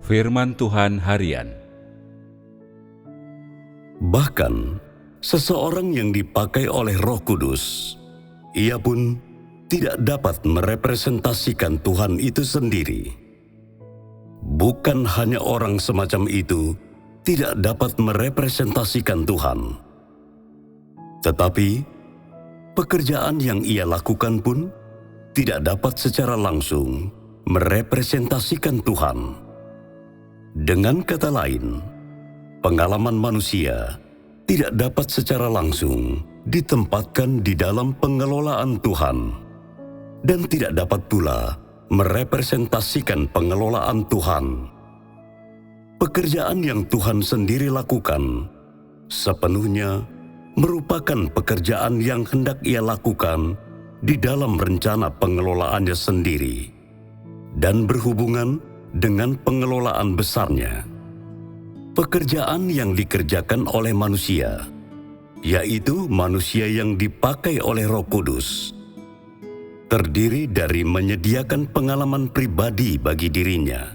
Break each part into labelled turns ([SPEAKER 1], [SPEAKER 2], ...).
[SPEAKER 1] Firman Tuhan Harian.
[SPEAKER 2] Bahkan, seseorang yang dipakai oleh Roh Kudus, ia pun tidak dapat merepresentasikan Tuhan itu sendiri. Bukan hanya orang semacam itu tidak dapat merepresentasikan Tuhan, tetapi pekerjaan yang ia lakukan pun tidak dapat secara langsung merepresentasikan Tuhan. Dengan kata lain, pengalaman manusia tidak dapat secara langsung ditempatkan di dalam pengelolaan Tuhan, dan tidak dapat pula merepresentasikan pengelolaan Tuhan. Pekerjaan yang Tuhan sendiri lakukan sepenuhnya merupakan pekerjaan yang hendak Ia lakukan di dalam rencana pengelolaannya sendiri dan berhubungan dengan pengelolaan besarnya. Pekerjaan yang dikerjakan oleh manusia, yaitu manusia yang dipakai oleh Roh Kudus, terdiri dari menyediakan pengalaman pribadi bagi dirinya,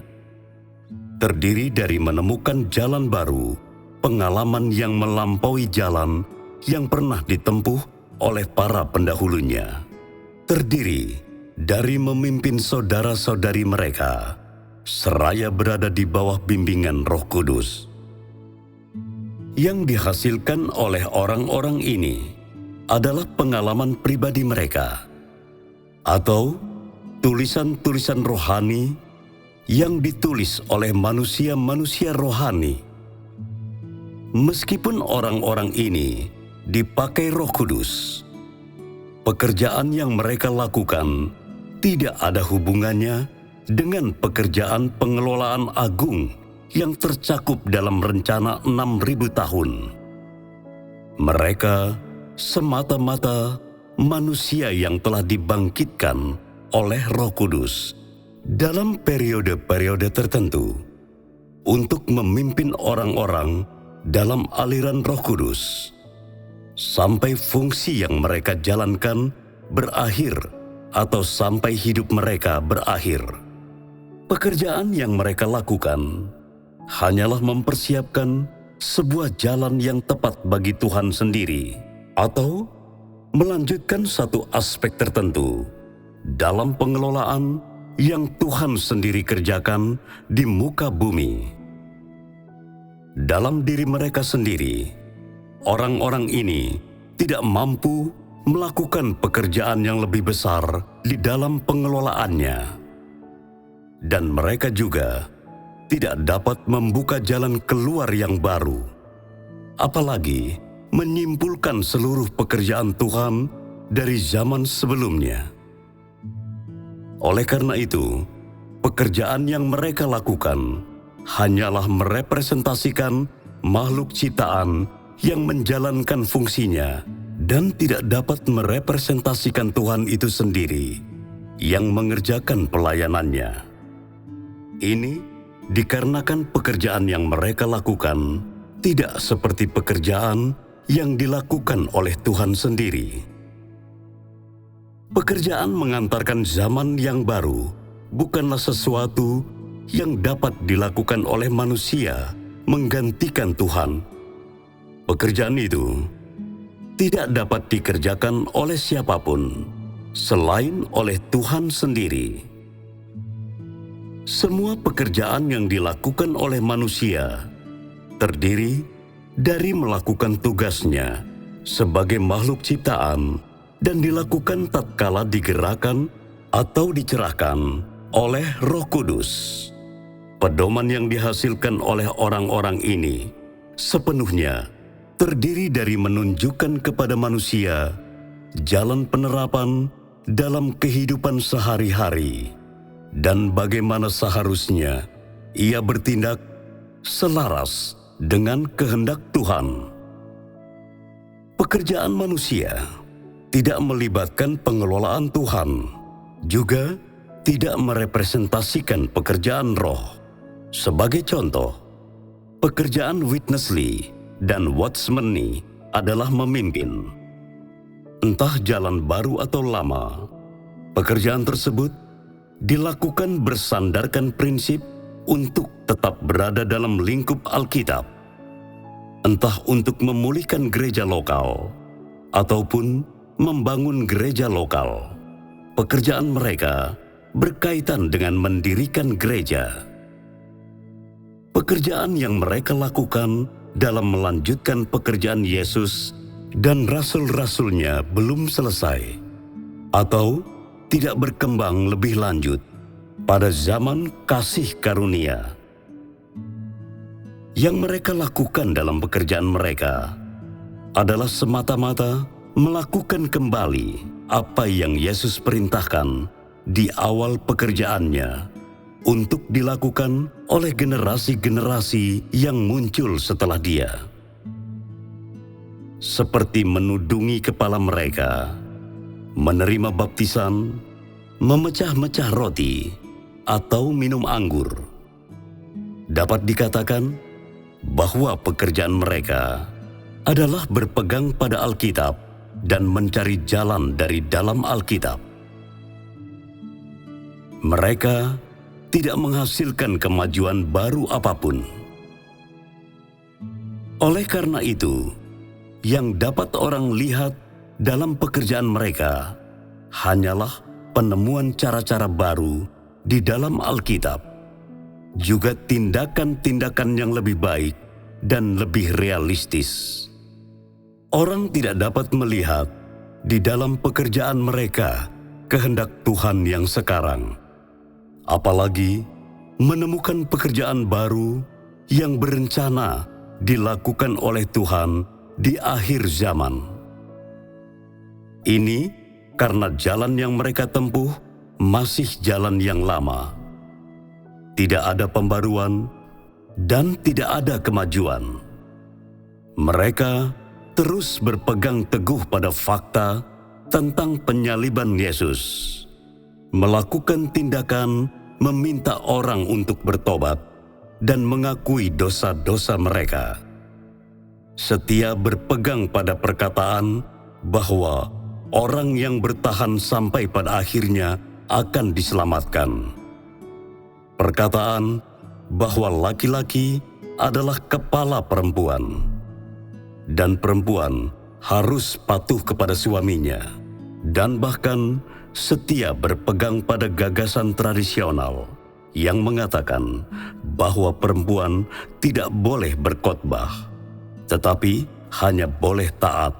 [SPEAKER 2] terdiri dari menemukan jalan baru, pengalaman yang melampaui jalan yang pernah ditempuh oleh para pendahulunya, terdiri dari memimpin saudara-saudari mereka, seraya berada di bawah bimbingan Roh Kudus. Yang dihasilkan oleh orang-orang ini adalah pengalaman pribadi mereka, atau tulisan-tulisan rohani yang ditulis oleh manusia-manusia rohani. Meskipun orang-orang ini dipakai Roh Kudus, pekerjaan yang mereka lakukan tidak ada hubungannya dengan pekerjaan pengelolaan agung yang tercakup dalam rencana 6.000 tahun. Mereka semata-mata manusia yang telah dibangkitkan oleh Roh Kudus dalam periode-periode tertentu untuk memimpin orang-orang dalam aliran Roh Kudus sampai fungsi yang mereka jalankan berakhir atau sampai hidup mereka berakhir. Pekerjaan yang mereka lakukan hanyalah mempersiapkan sebuah jalan yang tepat bagi Tuhan sendiri, atau melanjutkan satu aspek tertentu dalam pengelolaan yang Tuhan sendiri kerjakan di muka bumi. Dalam diri mereka sendiri, orang-orang ini tidak mampu melakukan pekerjaan yang lebih besar di dalam pengelolaannya, dan mereka juga tidak dapat membuka jalan keluar yang baru, apalagi menyimpulkan seluruh pekerjaan Tuhan dari zaman sebelumnya. Oleh karena itu, pekerjaan yang mereka lakukan hanyalah merepresentasikan makhluk ciptaan yang menjalankan fungsinya dan tidak dapat merepresentasikan Tuhan itu sendiri yang mengerjakan pelayanannya. Ini dikarenakan pekerjaan yang mereka lakukan tidak seperti pekerjaan yang dilakukan oleh Tuhan sendiri. Pekerjaan mengantarkan zaman yang baru bukanlah sesuatu yang dapat dilakukan oleh manusia menggantikan Tuhan. Pekerjaan itu tidak dapat dikerjakan oleh siapapun selain oleh Tuhan sendiri. Semua pekerjaan yang dilakukan oleh manusia terdiri dari melakukan tugasnya sebagai makhluk ciptaan dan dilakukan tatkala digerakkan atau dicerahkan oleh Roh Kudus. Pedoman yang dihasilkan oleh orang-orang ini sepenuhnya terdiri dari menunjukkan kepada manusia jalan penerapan dalam kehidupan sehari-hari dan bagaimana seharusnya ia bertindak selaras dengan kehendak Tuhan. Pekerjaan manusia tidak melibatkan pengelolaan Tuhan, juga tidak merepresentasikan pekerjaan roh. Sebagai contoh, pekerjaan Witness Lee dan Watchman Nee adalah memimpin. Entah jalan baru atau lama, pekerjaan tersebut dilakukan bersandarkan prinsip untuk tetap berada dalam lingkup Alkitab, entah untuk memulihkan gereja lokal ataupun membangun gereja lokal. Pekerjaan mereka berkaitan dengan mendirikan gereja. Pekerjaan yang mereka lakukan dalam melanjutkan pekerjaan Yesus dan rasul-rasulnya belum selesai atau tidak berkembang lebih lanjut pada zaman kasih karunia. Yang mereka lakukan dalam pekerjaan mereka adalah semata-mata melakukan kembali apa yang Yesus perintahkan di awal pekerjaannya untuk dilakukan oleh generasi-generasi yang muncul setelah dia. Seperti menudungi kepala mereka, menerima baptisan, memecah-mecah roti, atau minum anggur. Dapat dikatakan bahwa pekerjaan mereka adalah berpegang pada Alkitab dan mencari jalan dari dalam Alkitab. Mereka tidak menghasilkan kemajuan baru apapun. Oleh karena itu, yang dapat orang lihat dalam pekerjaan mereka hanyalah penemuan cara-cara baru di dalam Alkitab, juga tindakan-tindakan yang lebih baik dan lebih realistis. Orang tidak dapat melihat di dalam pekerjaan mereka kehendak Tuhan yang sekarang, apalagi menemukan pekerjaan baru yang berencana dilakukan oleh Tuhan di akhir zaman. Ini karena jalan yang mereka tempuh masih jalan yang lama. Tidak ada pembaruan dan tidak ada kemajuan. Mereka terus berpegang teguh pada fakta tentang penyaliban Yesus, melakukan tindakan meminta orang untuk bertobat dan mengakui dosa-dosa mereka. Setia berpegang pada perkataan bahwa orang yang bertahan sampai pada akhirnya akan diselamatkan. Perkataan bahwa laki-laki adalah kepala perempuan, dan perempuan harus patuh kepada suaminya, dan bahkan setia berpegang pada gagasan tradisional yang mengatakan bahwa perempuan tidak boleh berkhotbah, tetapi hanya boleh taat.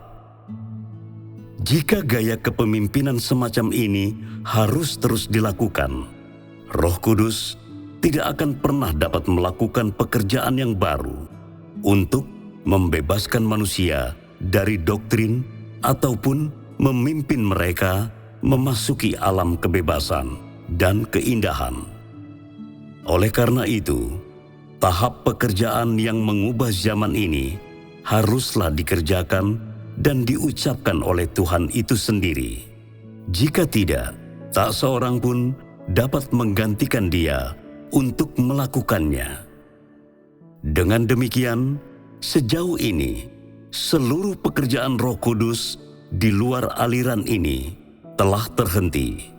[SPEAKER 2] Jika gaya kepemimpinan semacam ini harus terus dilakukan, Roh Kudus tidak akan pernah dapat melakukan pekerjaan yang baru untuk membebaskan manusia dari doktrin ataupun memimpin mereka memasuki alam kebebasan dan keindahan. Oleh karena itu, tahap pekerjaan yang mengubah zaman ini haruslah dikerjakan dan diucapkan oleh Tuhan itu sendiri. Jika tidak, tak seorang pun dapat menggantikan Dia untuk melakukannya. Dengan demikian, sejauh ini, seluruh pekerjaan Roh Kudus di luar aliran ini telah terhenti,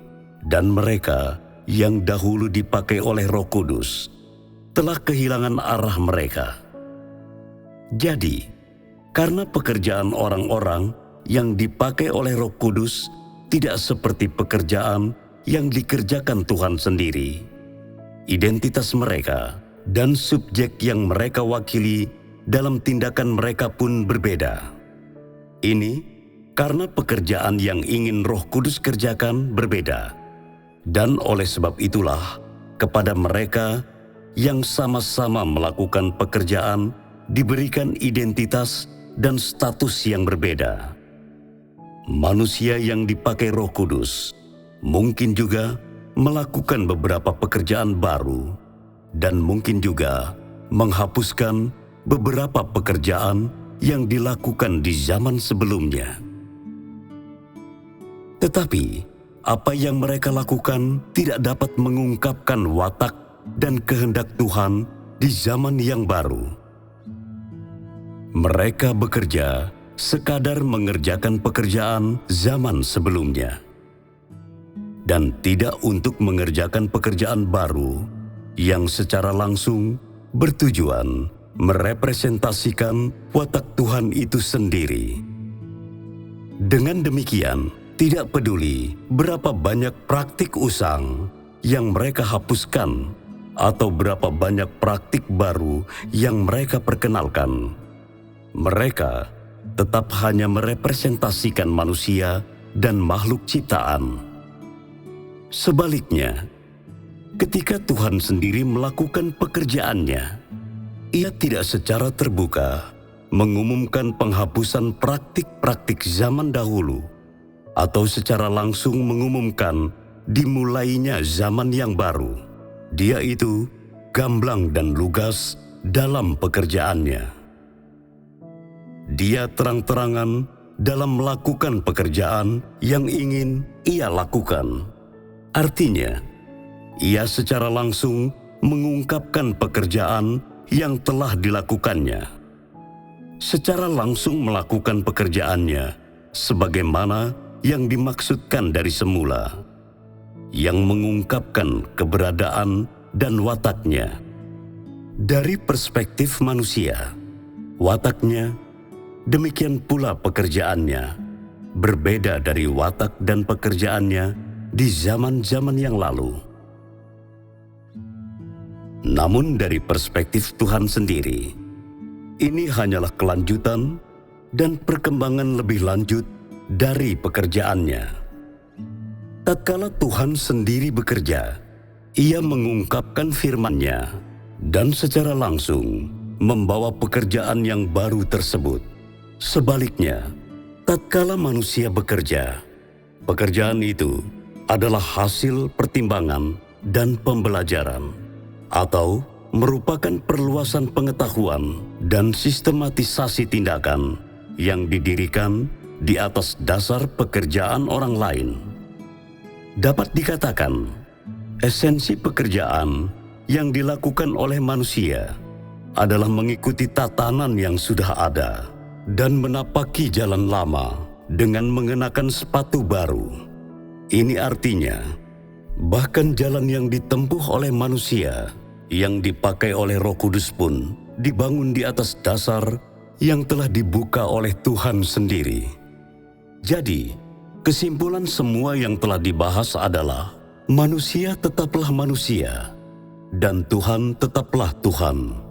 [SPEAKER 2] dan mereka yang dahulu dipakai oleh Roh Kudus telah kehilangan arah mereka. Jadi, karena pekerjaan orang-orang yang dipakai oleh Roh Kudus tidak seperti pekerjaan yang dikerjakan Tuhan sendiri, identitas mereka dan subjek yang mereka wakili dalam tindakan mereka pun berbeda. Ini karena pekerjaan yang ingin Roh Kudus kerjakan berbeda. Dan oleh sebab itulah, kepada mereka yang sama-sama melakukan pekerjaan diberikan identitas dan status yang berbeda. Manusia yang dipakai Roh Kudus mungkin juga melakukan beberapa pekerjaan baru dan mungkin juga menghapuskan beberapa pekerjaan yang dilakukan di zaman sebelumnya. Tetapi, apa yang mereka lakukan tidak dapat mengungkapkan watak dan kehendak Tuhan di zaman yang baru. Mereka bekerja sekadar mengerjakan pekerjaan zaman sebelumnya, dan tidak untuk mengerjakan pekerjaan baru yang secara langsung bertujuan merepresentasikan watak Tuhan itu sendiri. Dengan demikian, tidak peduli berapa banyak praktik usang yang mereka hapuskan atau berapa banyak praktik baru yang mereka perkenalkan, mereka tetap hanya merepresentasikan manusia dan makhluk ciptaan. Sebaliknya, ketika Tuhan sendiri melakukan pekerjaannya, Ia tidak secara terbuka mengumumkan penghapusan praktik-praktik zaman dahulu atau secara langsung mengumumkan dimulainya zaman yang baru. Dia itu gamblang dan lugas dalam pekerjaannya. Dia terang-terangan dalam melakukan pekerjaan yang ingin Ia lakukan. Artinya, Ia secara langsung mengungkapkan pekerjaan yang telah dilakukannya. Secara langsung melakukan pekerjaannya sebagaimana yang dimaksudkan dari semula, yang mengungkapkan keberadaan dan wataknya. Dari perspektif manusia, wataknya, demikian pula pekerjaannya, berbeda dari watak dan pekerjaannya di zaman-zaman yang lalu. Namun dari perspektif Tuhan sendiri, ini hanyalah kelanjutan dan perkembangan lebih lanjut dari pekerjaannya. Tatkala Tuhan sendiri bekerja, Ia mengungkapkan firman-Nya dan secara langsung membawa pekerjaan yang baru tersebut. Sebaliknya, tatkala manusia bekerja, pekerjaan itu adalah hasil pertimbangan dan pembelajaran, atau merupakan perluasan pengetahuan dan sistematisasi tindakan yang didirikan di atas dasar pekerjaan orang lain. Dapat dikatakan, esensi pekerjaan yang dilakukan oleh manusia adalah mengikuti tatanan yang sudah ada dan menapaki jalan lama dengan mengenakan sepatu baru. Ini artinya, bahkan jalan yang ditempuh oleh manusia yang dipakai oleh Roh Kudus pun dibangun di atas dasar yang telah dibuka oleh Tuhan sendiri. Jadi, kesimpulan semua yang telah dibahas adalah manusia tetaplah manusia dan Tuhan tetaplah Tuhan.